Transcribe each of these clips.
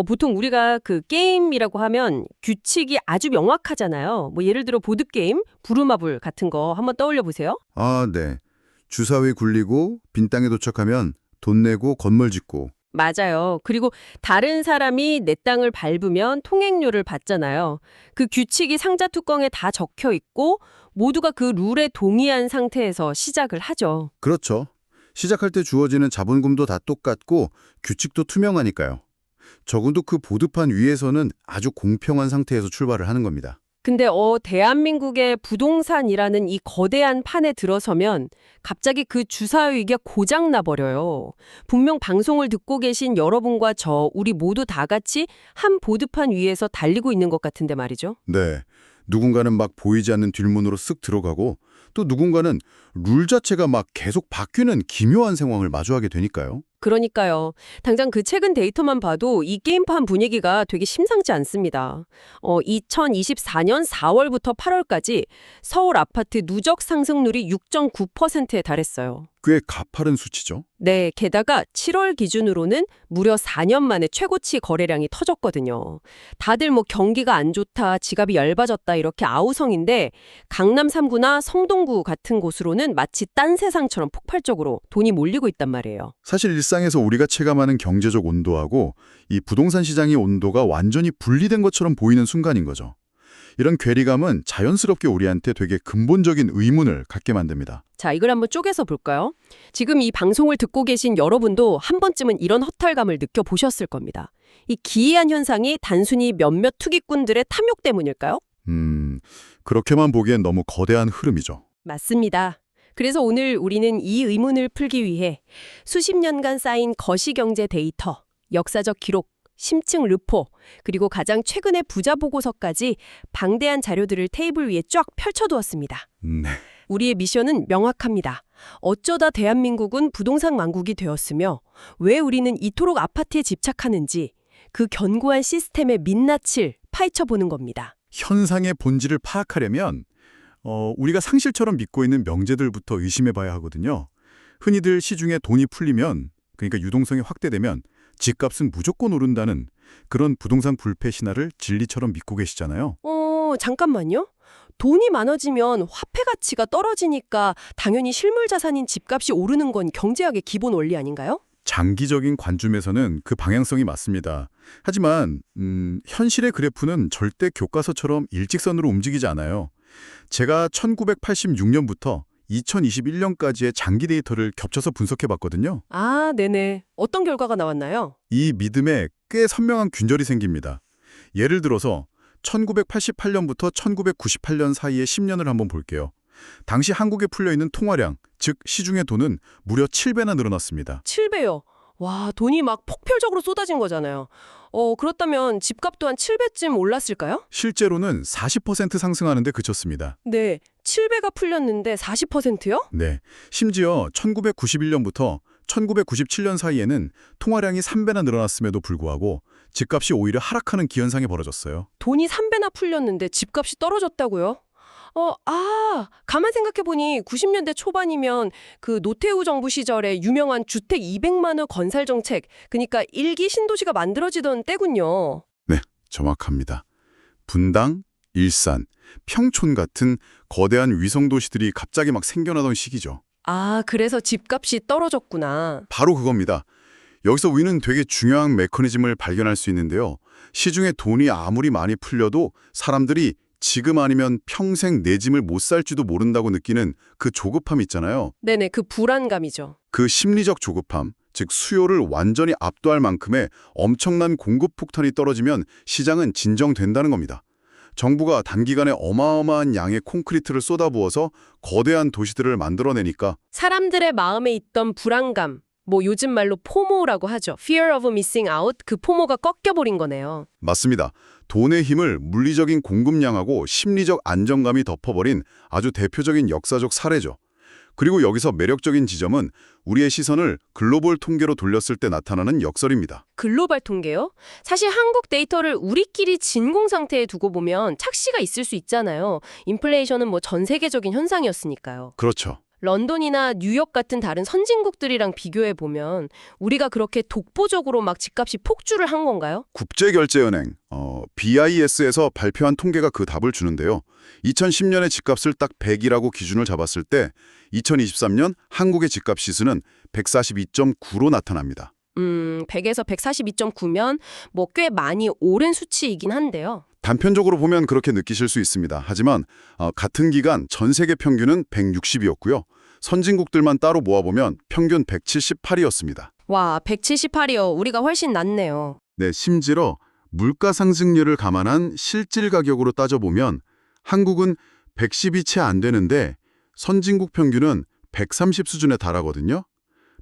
보통 우리가 그 게임이라고 하면 규칙이 아주 명확하잖아요. 뭐 예를 들어 보드게임, 부루마블 같은 거 한번 떠올려 보세요. 아, 네. 주사위 굴리고 빈 땅에 도착하면 돈 내고 건물 짓고. 맞아요. 그리고 다른 사람이 내 땅을 밟으면 통행료를 받잖아요. 그 규칙이 상자 뚜껑에 다 적혀 있고 모두가 그 룰에 동의한 상태에서 시작을 하죠. 그렇죠. 시작할 때 주어지는 자본금도 다 똑같고 규칙도 투명하니까요. 적어도 그 보드판 위에서는 아주 공평한 상태에서 출발을 하는 겁니다. 근데 대한민국의 부동산이라는 이 거대한 판에 들어서면 갑자기 그 주사위가 고장 나버려요. 분명 방송을 듣고 계신 여러분과 우리 모두 다 같이 한 보드판 위에서 달리고 있는 것 같은데 말이죠. 네. 누군가는 막 보이지 않는 뒷문으로 쓱 들어가고 또 누군가는 룰 자체가 막 계속 바뀌는 기묘한 상황을 마주하게 되니까요. 그러니까요. 당장 그 최근 데이터만 봐도 이 게임판 분위기가 되게 심상치 않습니다. 2024년 4월부터 8월까지 서울 아파트 누적 상승률이 6.9%에 달했어요. 꽤 가파른 수치죠. 네, 게다가 7월 기준으로는 무려 4년 만에 최고치 거래량이 터졌거든요. 다들 뭐 경기가 안 좋다, 지갑이 얇아졌다 이렇게 아우성인데 강남 3구나 성동구 같은 곳으로는 마치 딴 세상처럼 폭발적으로 돈이 몰리고 있단 말이에요. 사실 일상에서 우리가 체감하는 경제적 온도하고 이 부동산 시장의 온도가 완전히 분리된 것처럼 보이는 순간인 거죠. 이런 괴리감은 자연스럽게 우리한테 되게 근본적인 의문을 갖게 만듭니다. 자, 이걸 한번 쪼개서 볼까요? 지금 이 방송을 듣고 계신 여러분도 한 번쯤은 이런 허탈감을 느껴보셨을 겁니다. 이 기이한 현상이 단순히 몇몇 투기꾼들의 탐욕 때문일까요? 그렇게만 보기엔 너무 거대한 흐름이죠. 맞습니다. 그래서 오늘 우리는 이 의문을 풀기 위해 수십 년간 쌓인 거시경제 데이터, 역사적 기록, 심층 르포, 그리고 가장 최근의 부자 보고서까지 방대한 자료들을 테이블 위에 쫙 펼쳐두었습니다. 네. 우리의 미션은 명확합니다. 어쩌다 대한민국은 부동산 왕국이 되었으며 왜 우리는 이토록 아파트에 집착하는지 그 견고한 시스템의 민낯을 파헤쳐보는 겁니다. 현상의 본질을 파악하려면 우리가 상실처럼 믿고 있는 명제들부터 의심해봐야 하거든요. 흔히들 시중에 돈이 풀리면, 그러니까 유동성이 확대되면 집값은 무조건 오른다는 그런 부동산 불패 신화를 진리처럼 믿고 계시잖아요. 잠깐만요. 돈이 많아지면 화폐 가치가 떨어지니까 당연히 실물 자산인 집값이 오르는 건 경제학의 기본 원리 아닌가요? 장기적인 관점에서는 그 방향성이 맞습니다. 하지만 현실의 그래프는 절대 교과서처럼 일직선으로 움직이지 않아요. 제가 1986년부터 2021년까지의 장기 데이터를 겹쳐서 분석해봤거든요. 아, 네네. 어떤 결과가 나왔나요? 이 믿음에 꽤 선명한 균열이 생깁니다. 예를 들어서 1988년부터 1998년 사이의 10년을 한번 볼게요. 당시 한국에 풀려있는 통화량, 즉 시중의 돈은 무려 7배나 늘어났습니다. 7배요. 와, 돈이 막 폭발적으로 쏟아진 거잖아요. 그렇다면 집값 또한 7배쯤 올랐을까요? 실제로는 40% 상승하는 데 그쳤습니다. 네, 7배가 풀렸는데 40%요? 네, 심지어 1991년부터 1997년 사이에는 통화량이 3배나 늘어났음에도 불구하고 집값이 오히려 하락하는 기현상이 벌어졌어요. 돈이 3배나 풀렸는데 집값이 떨어졌다고요? 가만 생각해보니 90년대 초반이면 그 노태우 정부 시절에 유명한 주택 200만 원 건설 정책, 그러니까 일기 신도시가 만들어지던 때군요. 네, 정확합니다. 분당, 일산, 평촌 같은 거대한 위성도시들이 갑자기 막 생겨나던 시기죠. 아, 그래서 집값이 떨어졌구나. 바로 그겁니다. 여기서 우리는 되게 중요한 메커니즘을 발견할 수 있는데요. 시중에 돈이 아무리 많이 풀려도 사람들이 지금 아니면 평생 내 짐을 못 살지도 모른다고 느끼는 그 조급함 있잖아요. 네네, 그 불안감이죠. 그 심리적 조급함, 즉 수요를 완전히 압도할 만큼의 엄청난 공급 폭탄이 떨어지면 시장은 진정된다는 겁니다. 정부가 단기간에 어마어마한 양의 콘크리트를 쏟아부어서 거대한 도시들을 만들어내니까 사람들의 마음에 있던 불안감, 뭐 요즘 말로 포모라고 하죠. Fear of missing out, 그 포모가 꺾여버린 거네요. 맞습니다. 돈의 힘을 물리적인 공급량하고 심리적 안정감이 덮어버린 아주 대표적인 역사적 사례죠. 그리고 여기서 매력적인 지점은 우리의 시선을 글로벌 통계로 돌렸을 때 나타나는 역설입니다. 글로벌 통계요? 사실 한국 데이터를 우리끼리 진공 상태에 두고 보면 착시가 있을 수 있잖아요. 인플레이션은 뭐 전 세계적인 현상이었으니까요. 그렇죠. 런던이나 뉴욕 같은 다른 선진국들이랑 비교해 보면 우리가 그렇게 독보적으로 막 집값이 폭주를 한 건가요? 국제결제은행 BIS에서 발표한 통계가 그 답을 주는데요. 2010년에 집값을 딱 100이라고 기준을 잡았을 때 2023년 한국의 집값 지수는 142.9로 나타납니다. 100에서 142.9면 뭐 꽤 많이 오른 수치이긴 한데요. 단편적으로 보면 그렇게 느끼실 수 있습니다. 하지만 같은 기간 전 세계 평균은 160이었고요. 선진국들만 따로 모아보면 평균 178이었습니다. 와, 178이요. 우리가 훨씬 낫네요. 네, 심지어 물가 상승률을 감안한 실질 가격으로 따져보면 한국은 110이 채 안 되는데 선진국 평균은 130 수준에 달하거든요.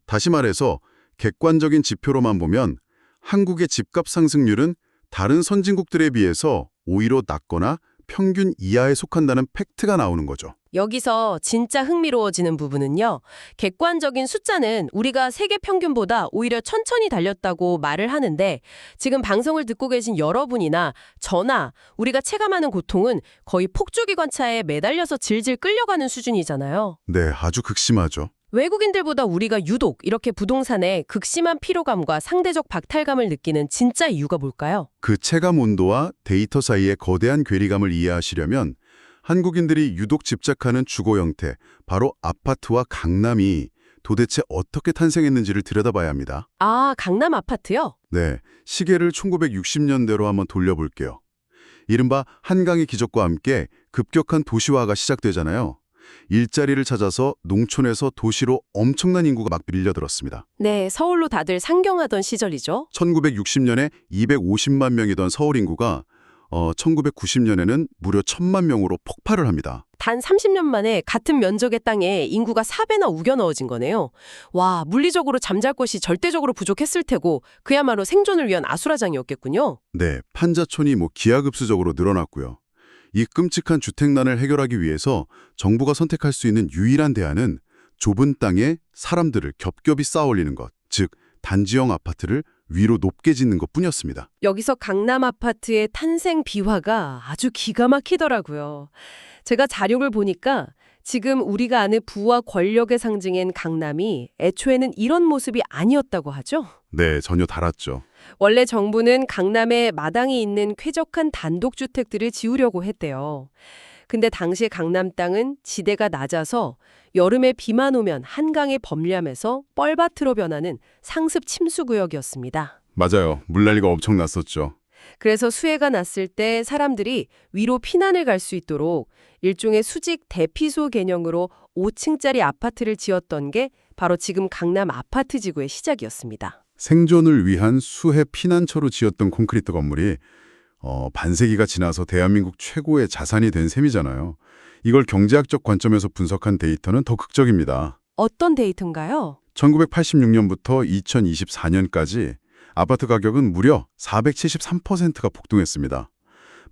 다시 말해서 객관적인 지표로만 보면 한국의 집값 상승률은 다른 선진국들에 비해서 오히려 낮거나 평균 이하에 속한다는 팩트가 나오는 거죠. 여기서 진짜 흥미로워지는 부분은요. 객관적인 숫자는 우리가 세계 평균보다 오히려 천천히 달렸다고 말을 하는데 지금 방송을 듣고 계신 여러분이나 저나 우리가 체감하는 고통은 거의 폭주기관차에 매달려서 질질 끌려가는 수준이잖아요. 네, 아주 극심하죠. 외국인들보다 우리가 유독 이렇게 부동산에 극심한 피로감과 상대적 박탈감을 느끼는 진짜 이유가 뭘까요? 그 체감 온도와 데이터 사이의 거대한 괴리감을 이해하시려면 한국인들이 유독 집착하는 주거 형태, 바로 아파트와 강남이 도대체 어떻게 탄생했는지를 들여다봐야 합니다. 아, 강남 아파트요? 네, 시계를 1960년대로 한번 돌려볼게요. 이른바 한강의 기적과 함께 급격한 도시화가 시작되잖아요. 일자리를 찾아서 농촌에서 도시로 엄청난 인구가 막 밀려들었습니다. 네, 서울로 다들 상경하던 시절이죠. 1960년에 250만 명이던 서울 인구가 1990년에는 무려 1000만 명으로 폭발을 합니다. 단 30년 만에 같은 면적의 땅에 인구가 4배나 우겨 넣어진 거네요. 와, 물리적으로 잠잘 곳이 절대적으로 부족했을 테고 그야말로 생존을 위한 아수라장이었겠군요. 네, 판자촌이 기하급수적으로 늘어났고요. 이 끔찍한 주택난을 해결하기 위해서 정부가 선택할 수 있는 유일한 대안은 좁은 땅에 사람들을 겹겹이 쌓아 올리는 것, 즉 단지형 아파트를 위로 높게 짓는 것뿐이었습니다. 여기서 강남 아파트의 탄생 비화가 아주 기가 막히더라고요. 제가 자료를 보니까 지금 우리가 아는 부와 권력의 상징인 강남이 애초에는 이런 모습이 아니었다고 하죠. 네, 전혀 달랐죠. 원래 정부는 강남에 마당이 있는 쾌적한 단독주택들을 지으려고 했대요. 근데 당시 강남 땅은 지대가 낮아서 여름에 비만 오면 한강에 범람해서 뻘밭으로 변하는 상습 침수구역이었습니다. 맞아요. 물난리가 엄청났었죠. 그래서 수해가 났을 때 사람들이 위로 피난을 갈 수 있도록 일종의 수직 대피소 개념으로 5층짜리 아파트를 지었던 게 바로 지금 강남 아파트 지구의 시작이었습니다. 생존을 위한 수해 피난처로 지었던 콘크리트 건물이 반세기가 지나서 대한민국 최고의 자산이 된 셈이잖아요. 이걸 경제학적 관점에서 분석한 데이터는 더 극적입니다. 어떤 데이터인가요? 1986년부터 2024년까지 아파트 가격은 무려 473%가 폭등했습니다.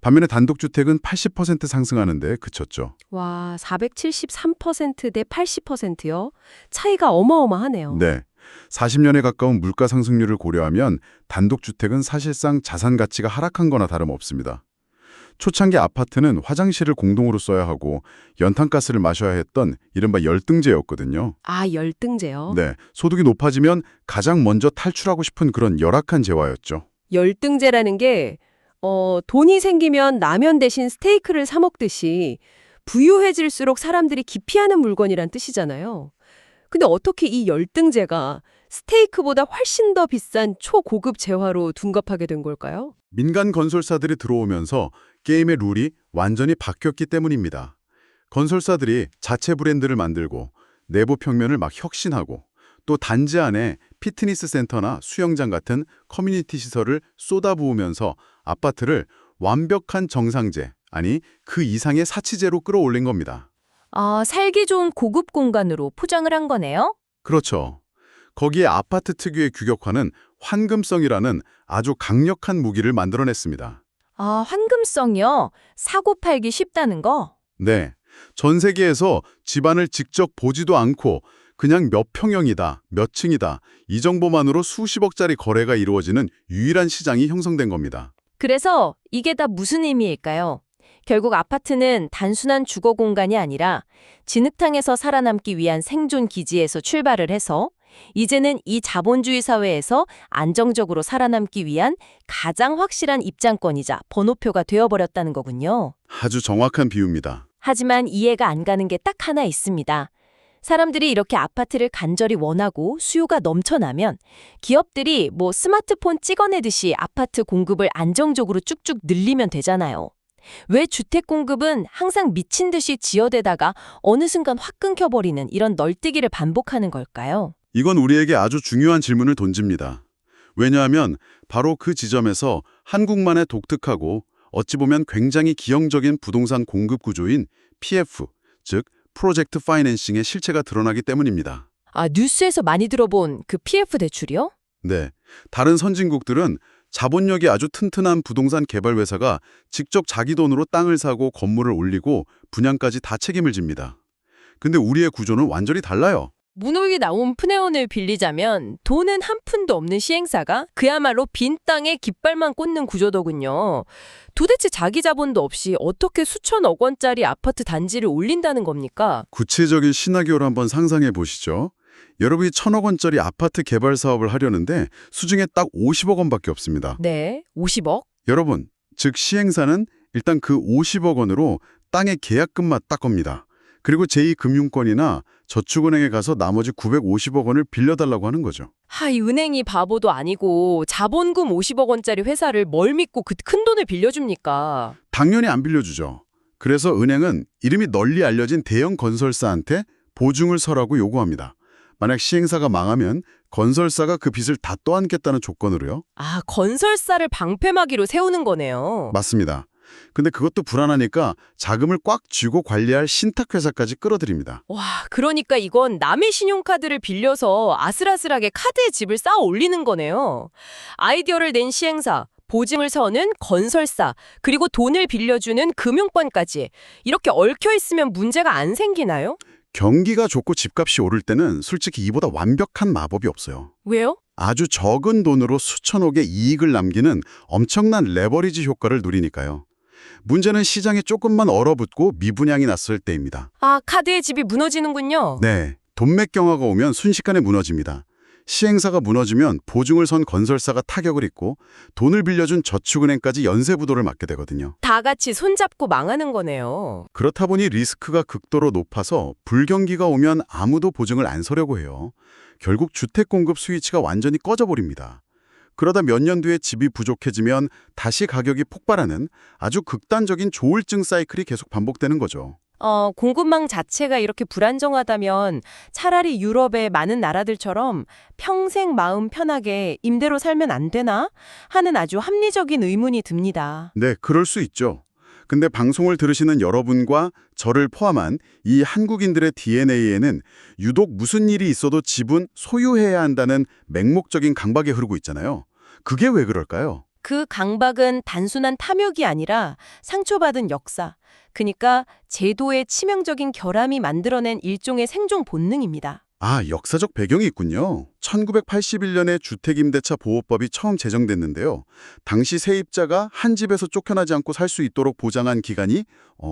반면에 단독주택은 80% 상승하는데 그쳤죠. 와, 473% 대 80%요? 차이가 어마어마하네요. 네. 40년에 가까운 물가 상승률을 고려하면 단독주택은 사실상 자산 가치가 하락한 거나 다름없습니다. 초창기 아파트는 화장실을 공동으로 써야 하고 연탄가스를 마셔야 했던 이른바 열등제였거든요. 아, 열등제요? 네, 소득이 높아지면 가장 먼저 탈출하고 싶은 그런 열악한 재화였죠. 열등제라는 게 돈이 생기면 라면 대신 스테이크를 사 먹듯이 부유해질수록 사람들이 기피하는 물건이란 뜻이잖아요. 근데 어떻게 이 열등제가 스테이크보다 훨씬 더 비싼 초고급 재화로 둔갑하게 된 걸까요? 민간 건설사들이 들어오면서 게임의 룰이 완전히 바뀌었기 때문입니다. 건설사들이 자체 브랜드를 만들고 내부 평면을 막 혁신하고 또 단지 안에 피트니스 센터나 수영장 같은 커뮤니티 시설을 쏟아부으면서 아파트를 완벽한 정상제, 아니 그 이상의 사치제로 끌어올린 겁니다. 아, 살기 좋은 고급 공간으로 포장을 한 거네요? 그렇죠. 거기에 아파트 특유의 규격화는 환금성이라는 아주 강력한 무기를 만들어냈습니다. 아, 환금성이요? 사고 팔기 쉽다는 거? 네. 전 세계에서 집안을 직접 보지도 않고 그냥 몇 평형이다, 몇 층이다, 이 정보만으로 수십억짜리 거래가 이루어지는 유일한 시장이 형성된 겁니다. 그래서 이게 다 무슨 의미일까요? 결국 아파트는 단순한 주거 공간이 아니라 진흙탕에서 살아남기 위한 생존 기지에서 출발을 해서 이제는 이 자본주의 사회에서 안정적으로 살아남기 위한 가장 확실한 입장권이자 번호표가 되어버렸다는 거군요. 아주 정확한 비유입니다. 하지만 이해가 안 가는 게 딱 하나 있습니다. 사람들이 이렇게 아파트를 간절히 원하고 수요가 넘쳐나면 기업들이 뭐 스마트폰 찍어내듯이 아파트 공급을 안정적으로 쭉쭉 늘리면 되잖아요. 왜 주택 공급은 항상 미친 듯이 지어대다가 어느 순간 확 끊겨버리는 이런 널뛰기를 반복하는 걸까요? 이건 우리에게 아주 중요한 질문을 던집니다. 왜냐하면 바로 그 지점에서 한국만의 독특하고 어찌 보면 굉장히 기형적인 부동산 공급 구조인 PF, 즉 프로젝트 파이낸싱의 실체가 드러나기 때문입니다. 아, 뉴스에서 많이 들어본 그 PF 대출이요? 네, 다른 선진국들은 자본력이 아주 튼튼한 부동산 개발 회사가 직접 자기 돈으로 땅을 사고 건물을 올리고 분양까지 다 책임을 집니다. 근데 우리의 구조는 완전히 달라요. 문호익이 나온 푸네온을 빌리자면 돈은 한 푼도 없는 시행사가 그야말로 빈 땅에 깃발만 꽂는 구조더군요. 도대체 자기 자본도 없이 어떻게 수천억 원짜리 아파트 단지를 올린다는 겁니까? 구체적인 시나리오를 한번 상상해 보시죠. 여러분이 1,000억 원짜리 아파트 개발 사업을 하려는데 수중에 딱 50억 원밖에 없습니다. 네, 50억? 여러분, 즉 시행사는 일단 그 50억 원으로 땅의 계약금만 딱 겁니다. 그리고 제2금융권이나 저축은행에 가서 나머지 950억 원을 빌려달라고 하는 거죠. 이 은행이 바보도 아니고 자본금 50억 원짜리 회사를 뭘 믿고 그 큰 돈을 빌려줍니까? 당연히 안 빌려주죠. 그래서 은행은 이름이 널리 알려진 대형 건설사한테 보증을 서라고 요구합니다. 만약 시행사가 망하면 건설사가 그 빚을 다 떠안겠다는 조건으로요. 아, 건설사를 방패막이로 세우는 거네요. 맞습니다. 근데 그것도 불안하니까 자금을 꽉 쥐고 관리할 신탁회사까지 끌어들입니다. 와, 그러니까 이건 남의 신용카드를 빌려서 아슬아슬하게 카드에 집을 쌓아 올리는 거네요. 아이디어를 낸 시행사, 보증을 서는 건설사, 그리고 돈을 빌려주는 금융권까지 이렇게 얽혀 있으면 문제가 안 생기나요? 경기가 좋고 집값이 오를 때는 솔직히 이보다 완벽한 마법이 없어요. 왜요? 아주 적은 돈으로 수천억의 이익을 남기는 엄청난 레버리지 효과를 누리니까요. 문제는 시장에 조금만 얼어붙고 미분양이 났을 때입니다. 아, 카드의 집이 무너지는군요. 네, 돈맥 경화가 오면 순식간에 무너집니다. 시행사가 무너지면 보증을 선 건설사가 타격을 입고 돈을 빌려준 저축은행까지 연쇄부도를 맞게 되거든요. 다 같이 손잡고 망하는 거네요. 그렇다 보니 리스크가 극도로 높아서 불경기가 오면 아무도 보증을 안 서려고 해요. 결국 주택 공급 스위치가 완전히 꺼져버립니다. 그러다 몇 년 뒤에 집이 부족해지면 다시 가격이 폭발하는 아주 극단적인 조울증 사이클이 계속 반복되는 거죠. 공급망 자체가 이렇게 불안정하다면 차라리 유럽의 많은 나라들처럼 평생 마음 편하게 임대로 살면 안 되나? 하는 아주 합리적인 의문이 듭니다. 네, 그럴 수 있죠. 근데 방송을 들으시는 여러분과 저를 포함한 이 한국인들의 DNA에는 유독 무슨 일이 있어도 집은 소유해야 한다는 맹목적인 강박이 흐르고 있잖아요. 그게 왜 그럴까요? 그 강박은 단순한 탐욕이 아니라 상처받은 역사, 그러니까 제도의 치명적인 결함이 만들어낸 일종의 생존 본능입니다. 아, 역사적 배경이 있군요. 1981년에 주택임대차 보호법이 처음 제정됐는데요. 당시 세입자가 한 집에서 쫓겨나지 않고 살 수 있도록 보장한 기간이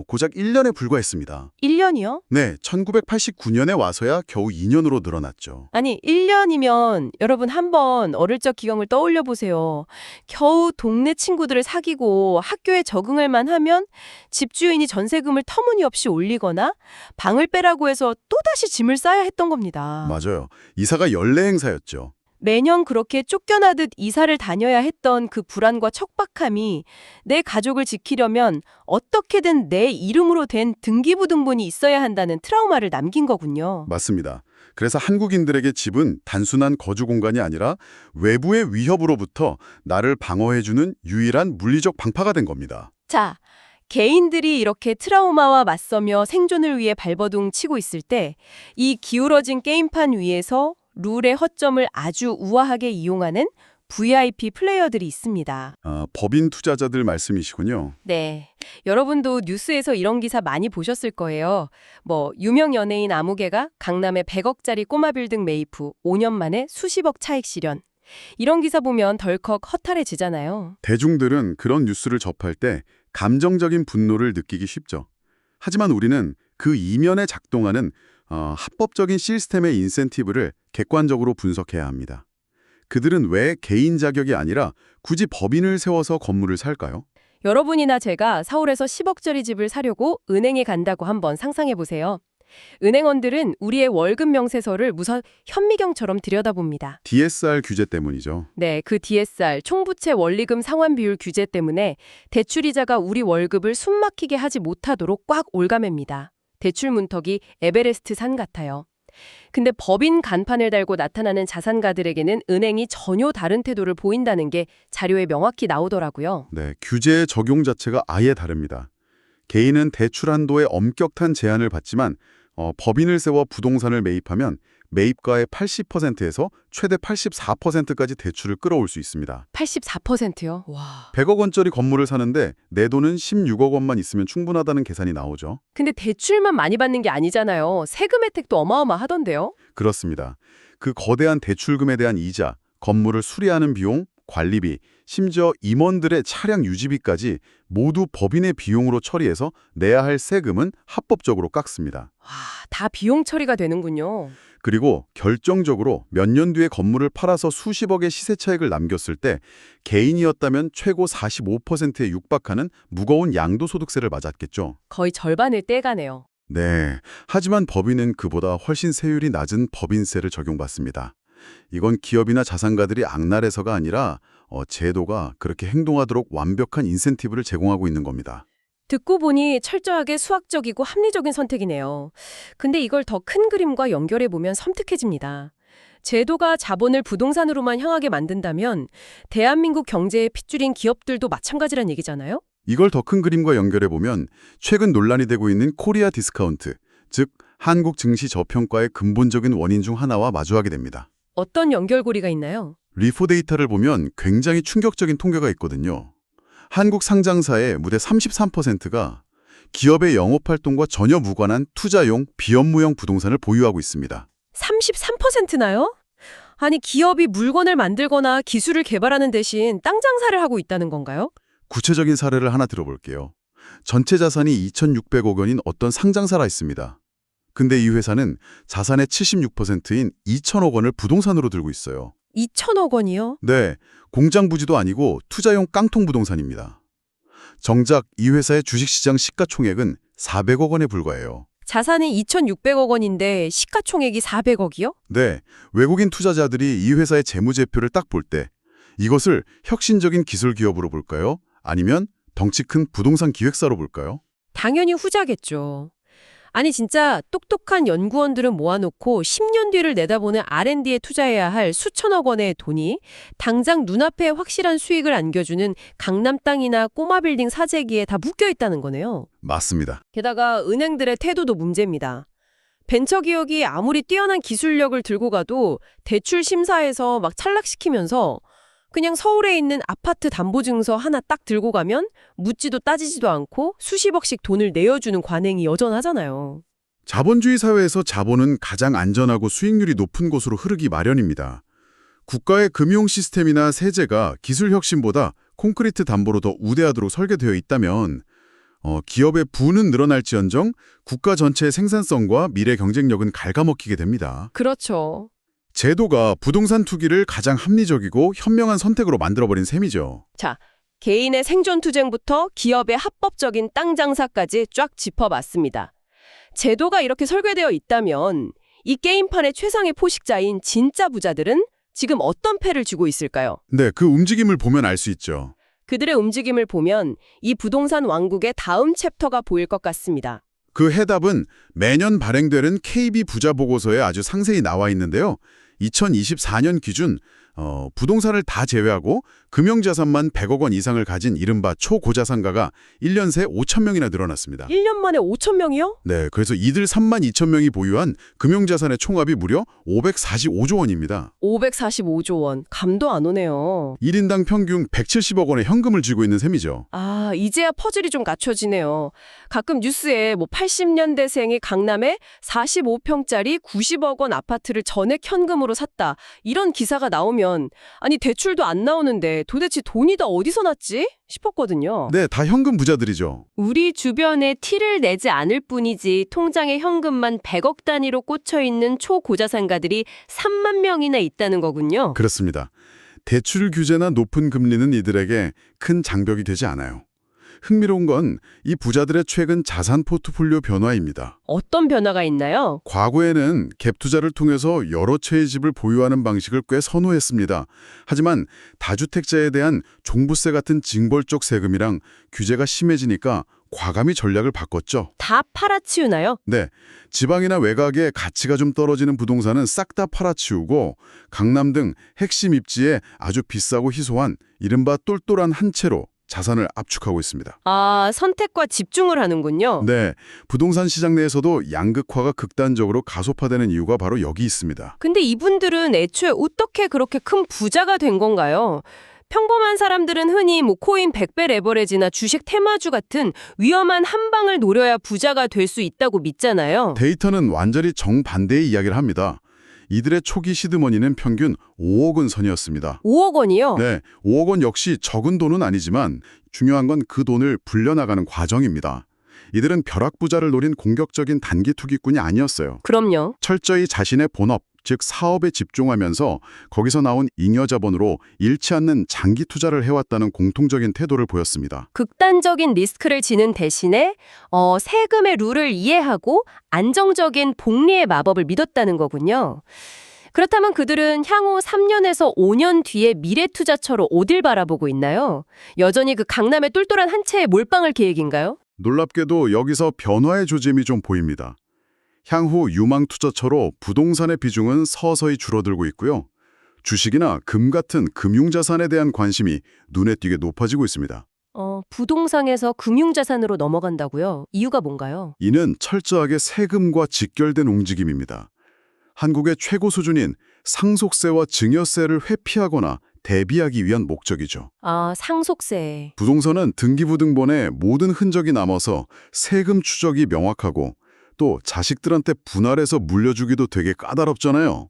고작 1년에 불과했습니다. 1년이요? 네, 1989년에 와서야 겨우 2년으로 늘어났죠. 아니, 1년이면 여러분 한번 어릴 적 기억을 떠올려 보세요. 겨우 동네 친구들을 사귀고 학교에 적응할 만하면 집주인이 전세금을 터무니없이 올리거나 방을 빼라고 해서 또다시 짐을 싸야 했던 겁니다. 맞아요. 이사가 연례 행사였죠. 매년 그렇게 쫓겨나듯 이사를 다녀야 했던 그 불안과 척박함이 내 가족을 지키려면 어떻게든 내 이름으로 된 등기부등본이 있어야 한다는 트라우마를 남긴 거군요. 맞습니다. 그래서 한국인들에게 집은 단순한 거주 공간이 아니라 외부의 위협으로부터 나를 방어해주는 유일한 물리적 방파가 된 겁니다. 자, 개인들이 이렇게 트라우마와 맞서며 생존을 위해 발버둥 치고 있을 때 이 기울어진 게임판 위에서 룰의 허점을 아주 우아하게 이용하는 VIP 플레이어들이 있습니다. 법인 투자자들 말씀이시군요. 네. 여러분도 뉴스에서 이런 기사 많이 보셨을 거예요. 유명 연예인 아무개가 강남에 100억짜리 꼬마 빌딩 매입 후 5년 만에 수십억 차익 실현. 이런 기사 보면 덜컥 허탈해지잖아요. 대중들은 그런 뉴스를 접할 때 감정적인 분노를 느끼기 쉽죠. 하지만 우리는 그 이면에 작동하는 합법적인 시스템의 인센티브를 객관적으로 분석해야 합니다. 그들은 왜 개인 자격이 아니라 굳이 법인을 세워서 건물을 살까요? 여러분이나 제가 서울에서 10억짜리 집을 사려고 은행에 간다고 한번 상상해 보세요. 은행원들은 우리의 월급 명세서를 무슨 현미경처럼 들여다봅니다. DSR 규제 때문이죠. 네, 그 DSR, 총부채 원리금 상환 비율 규제 때문에 대출이자가 우리 월급을 숨막히게 하지 못하도록 꽉 올가맵니다. 대출 문턱이 에베레스트 산 같아요. 근데 법인 간판을 달고 나타나는 자산가들에게는 은행이 전혀 다른 태도를 보인다는 게 자료에 명확히 나오더라고요. 네, 규제의 적용 자체가 아예 다릅니다. 개인은 대출 한도에 엄격한 제한을 받지만 법인을 세워 부동산을 매입하면 매입가의 80%에서 최대 84%까지 대출을 끌어올 수 있습니다. 84%요? 와. 100억 원짜리 건물을 사는데 내 돈은 16억 원만 있으면 충분하다는 계산이 나오죠. 근데 대출만 많이 받는 게 아니잖아요. 세금 혜택도 어마어마하던데요? 그렇습니다. 그 거대한 대출금에 대한 이자, 건물을 수리하는 비용, 관리비, 심지어 임원들의 차량 유지비까지 모두 법인의 비용으로 처리해서 내야 할 세금은 합법적으로 깎습니다. 와, 다 비용 처리가 되는군요. 그리고 결정적으로 몇 년 뒤에 건물을 팔아서 수십억의 시세 차익을 남겼을 때 개인이었다면 최고 45%에 육박하는 무거운 양도소득세를 맞았겠죠. 거의 절반을 떼가네요. 네, 하지만 법인은 그보다 훨씬 세율이 낮은 법인세를 적용받습니다. 이건 기업이나 자산가들이 악랄해서가 아니라 제도가 그렇게 행동하도록 완벽한 인센티브를 제공하고 있는 겁니다. 듣고 보니 철저하게 수학적이고 합리적인 선택이네요. 근데 이걸 더 큰 그림과 연결해보면 섬뜩해집니다. 제도가 자본을 부동산으로만 향하게 만든다면 대한민국 경제의 핏줄인 기업들도 마찬가지란 얘기잖아요? 이걸 더 큰 그림과 연결해보면 최근 논란이 되고 있는 코리아 디스카운트, 즉 한국 증시 저평가의 근본적인 원인 중 하나와 마주하게 됩니다. 어떤 연결고리가 있나요? 리포 데이터를 보면 굉장히 충격적인 통계가 있거든요. 한국 상장사의 무려 33%가 기업의 영업활동과 전혀 무관한 투자용, 비업무용 부동산을 보유하고 있습니다. 33%나요? 아니, 기업이 물건을 만들거나 기술을 개발하는 대신 땅 장사를 하고 있다는 건가요? 구체적인 사례를 하나 들어볼게요. 전체 자산이 2,600억 원인 어떤 상장사라 있습니다. 근데 이 회사는 자산의 76%인 2,000억 원을 부동산으로 들고 있어요. 2천억 원이요? 네, 공장 부지도 아니고 투자용 깡통 부동산입니다. 정작 이 회사의 주식시장 시가총액은 400억 원에 불과해요. 자산이 2,600억 원인데 시가총액이 400억이요? 네, 외국인 투자자들이 이 회사의 재무제표를 딱 볼 때 이것을 혁신적인 기술 기업으로 볼까요? 아니면 덩치 큰 부동산 기획사로 볼까요? 당연히 후자겠죠. 아니 진짜 똑똑한 연구원들은 모아놓고 10년 뒤를 내다보는 R&D에 투자해야 할 수천억 원의 돈이 당장 눈앞에 확실한 수익을 안겨주는 강남 땅이나 꼬마 빌딩 사재기에 다 묶여 있다는 거네요. 맞습니다. 게다가 은행들의 태도도 문제입니다. 벤처기업이 아무리 뛰어난 기술력을 들고 가도 대출 심사에서 막 탈락시키면서 그냥 서울에 있는 아파트 담보증서 하나 딱 들고 가면 묻지도 따지지도 않고 수십억씩 돈을 내어주는 관행이 여전하잖아요. 자본주의 사회에서 자본은 가장 안전하고 수익률이 높은 곳으로 흐르기 마련입니다. 국가의 금융 시스템이나 세제가 기술 혁신보다 콘크리트 담보로 더 우대하도록 설계되어 있다면 기업의 부는 늘어날지언정 국가 전체의 생산성과 미래 경쟁력은 갉아먹히게 됩니다. 그렇죠. 제도가 부동산 투기를 가장 합리적이고 현명한 선택으로 만들어버린 셈이죠. 자, 개인의 생존 투쟁부터 기업의 합법적인 땅 장사까지 쫙 짚어봤습니다. 제도가 이렇게 설계되어 있다면 이 게임판의 최상의 포식자인 진짜 부자들은 지금 어떤 패를 쥐고 있을까요? 네, 그 움직임을 보면 알 수 있죠. 그들의 움직임을 보면 이 부동산 왕국의 다음 챕터가 보일 것 같습니다. 그 해답은 매년 발행되는 KB 부자 보고서에 아주 상세히 나와 있는데요. 2024년 기준 부동산을 다 제외하고 금융자산만 100억 원 이상을 가진 이른바 초고자산가가 1년 새 5천 명이나 늘어났습니다. 1년 만에 5천 명이요? 네, 그래서 이들 3만 2천 명이 보유한 금융자산의 총합이 무려 545조 원입니다. 545조 원. 감도 안 오네요. 1인당 평균 170억 원의 현금을 쥐고 있는 셈이죠. 아, 이제야 퍼즐이 좀 갖춰지네요. 가끔 뉴스에 80년대생이 강남에 45평짜리 90억 원 아파트를 전액 현금으로 샀다. 이런 기사가 나오면 생각하면 아니 대출도 안 나오는데 도대체 돈이 다 어디서 났지? 싶었거든요. 네, 다 현금 부자들이죠. 우리 주변에 티를 내지 않을 뿐이지 통장에 현금만 100억 단위로 꽂혀 있는 초고자산가들이 3만 명이나 있다는 거군요. 그렇습니다. 대출 규제나 높은 금리는 이들에게 큰 장벽이 되지 않아요. 흥미로운 건 이 부자들의 최근 자산 포트폴리오 변화입니다. 어떤 변화가 있나요? 과거에는 갭 투자를 통해서 여러 채의 집을 보유하는 방식을 꽤 선호했습니다. 하지만 다주택자에 대한 종부세 같은 징벌적 세금이랑 규제가 심해지니까 과감히 전략을 바꿨죠. 다 팔아치우나요? 네, 지방이나 외곽에 가치가 좀 떨어지는 부동산은 싹 다 팔아치우고 강남 등 핵심 입지에 아주 비싸고 희소한 이른바 똘똘한 한 채로 자산을 압축하고 있습니다. 아, 선택과 집중을 하는군요. 네, 부동산 시장 내에서도 양극화가 극단적으로 가속화되는 이유가 바로 여기 있습니다. 근데 이분들은 애초에 어떻게 그렇게 큰 부자가 된 건가요? 평범한 사람들은 흔히 코인 100배 레버리지나 주식 테마주 같은 위험한 한 방을 노려야 부자가 될 수 있다고 믿잖아요. 데이터는 완전히 정반대의 이야기를 합니다. 이들의 초기 시드머니는 평균 5억 원 선이었습니다. 5억 원이요? 네, 5억 원 역시 적은 돈은 아니지만 중요한 건 그 돈을 불려나가는 과정입니다. 이들은 벼락부자를 노린 공격적인 단기 투기꾼이 아니었어요. 그럼요. 철저히 자신의 본업, 즉 사업에 집중하면서 거기서 나온 잉여 자본으로 잃지 않는 장기 투자를 해왔다는 공통적인 태도를 보였습니다. 극단적인 리스크를 지는 대신에 세금의 룰을 이해하고 안정적인 복리의 마법을 믿었다는 거군요. 그렇다면 그들은 향후 3년에서 5년 뒤에 미래투자처로 어딜 바라보고 있나요? 여전히 그 강남의 똘똘한 한 채에 몰빵할 계획인가요? 놀랍게도 여기서 변화의 조짐이 좀 보입니다. 향후 유망투자처로 부동산의 비중은 서서히 줄어들고 있고요. 주식이나 금 같은 금융자산에 대한 관심이 눈에 띄게 높아지고 있습니다. 부동산에서 금융자산으로 넘어간다고요? 이유가 뭔가요? 이는 철저하게 세금과 직결된 움직임입니다. 한국의 최고 수준인 상속세와 증여세를 회피하거나 대비하기 위한 목적이죠. 아, 상속세. 부동산은 등기부등본에 모든 흔적이 남아서 세금 추적이 명확하고 또 자식들한테 분할해서 물려주기도 되게 까다롭잖아요.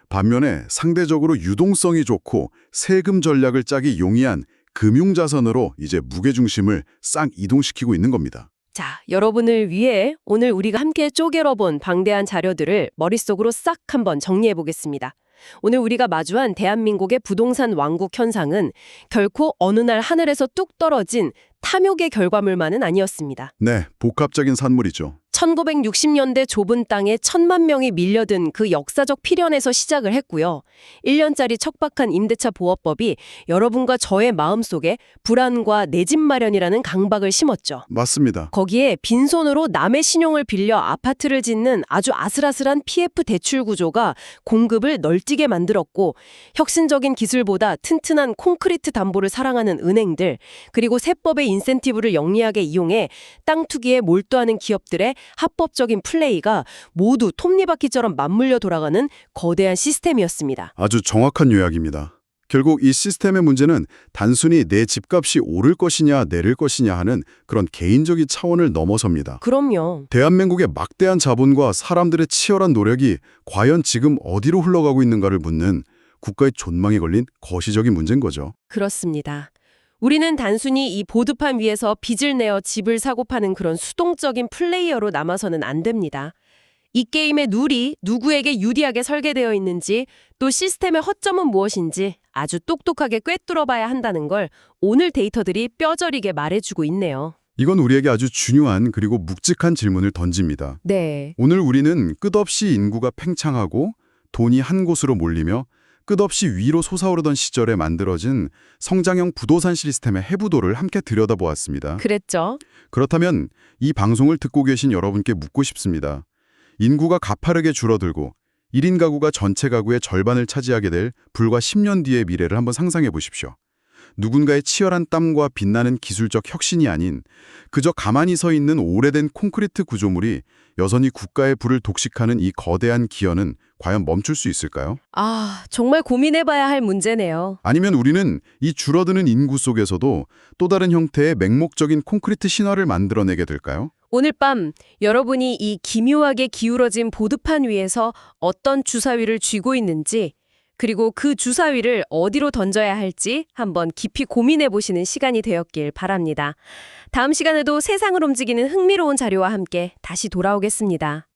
반면에 상대적으로 유동성이 좋고 세금 전략을 짜기 용이한 금융자산으로 이제 무게중심을 싹 이동시키고 있는 겁니다. 자, 여러분을 위해 오늘 우리가 함께 쪼개러본 방대한 자료들을 머릿속으로 싹 한번 정리해 보겠습니다. 오늘 우리가 마주한 대한민국의 부동산 왕국 현상은 결코 어느 날 하늘에서 뚝 떨어진 탐욕의 결과물만은 아니었습니다. 네, 복합적인 산물이죠. 1960년대 좁은 땅에 1,000만 명이 밀려든 그 역사적 필연에서 시작을 했고요. 1년짜리 척박한 임대차 보호법이 여러분과 저의 마음속에 불안과 내 집 마련이라는 강박을 심었죠. 맞습니다. 거기에 빈손으로 남의 신용을 빌려 아파트를 짓는 아주 아슬아슬한 PF 대출 구조가 공급을 널뛰게 만들었고 혁신적인 기술보다 튼튼한 콘크리트 담보를 사랑하는 은행들 그리고 세법의 인센티브를 영리하게 이용해 땅 투기에 몰두하는 기업들의 합법적인 플레이가 모두 톱니바퀴처럼 맞물려 돌아가는 거대한 시스템이었습니다. 아주 정확한 요약입니다. 결국 이 시스템의 문제는 단순히 내 집값이 오를 것이냐 내릴 것이냐 하는 그런 개인적인 차원을 넘어섭니다. 그럼요. 대한민국의 막대한 자본과 사람들의 치열한 노력이 과연 지금 어디로 흘러가고 있는가를 묻는 국가의 존망에 걸린 거시적인 문제인 거죠. 그렇습니다. 우리는 단순히 이 보드판 위에서 빚을 내어 집을 사고 파는 그런 수동적인 플레이어로 남아서는 안 됩니다. 이 게임의 룰이 누구에게 유리하게 설계되어 있는지 또 시스템의 허점은 무엇인지 아주 똑똑하게 꿰뚫어봐야 한다는 걸 오늘 데이터들이 뼈저리게 말해주고 있네요. 이건 우리에게 아주 중요한 그리고 묵직한 질문을 던집니다. 네. 오늘 우리는 끝없이 인구가 팽창하고 돈이 한 곳으로 몰리며 끝없이 위로 솟아오르던 시절에 만들어진 성장형 부동산 시스템의 해부도를 함께 들여다보았습니다. 그랬죠. 그렇다면 이 방송을 듣고 계신 여러분께 묻고 싶습니다. 인구가 가파르게 줄어들고 1인 가구가 전체 가구의 절반을 차지하게 될 불과 10년 뒤의 미래를 한번 상상해 보십시오. 누군가의 치열한 땀과 빛나는 기술적 혁신이 아닌 그저 가만히 서 있는 오래된 콘크리트 구조물이 여전히 국가의 부를 독식하는 이 거대한 기여는 과연 멈출 수 있을까요? 아, 정말 고민해봐야 할 문제네요. 아니면 우리는 이 줄어드는 인구 속에서도 또 다른 형태의 맹목적인 콘크리트 신화를 만들어내게 될까요? 오늘 밤 여러분이 이 기묘하게 기울어진 보드판 위에서 어떤 주사위를 쥐고 있는지 그리고 그 주사위를 어디로 던져야 할지 한번 깊이 고민해 보시는 시간이 되었길 바랍니다. 다음 시간에도 세상을 움직이는 흥미로운 자료와 함께 다시 돌아오겠습니다.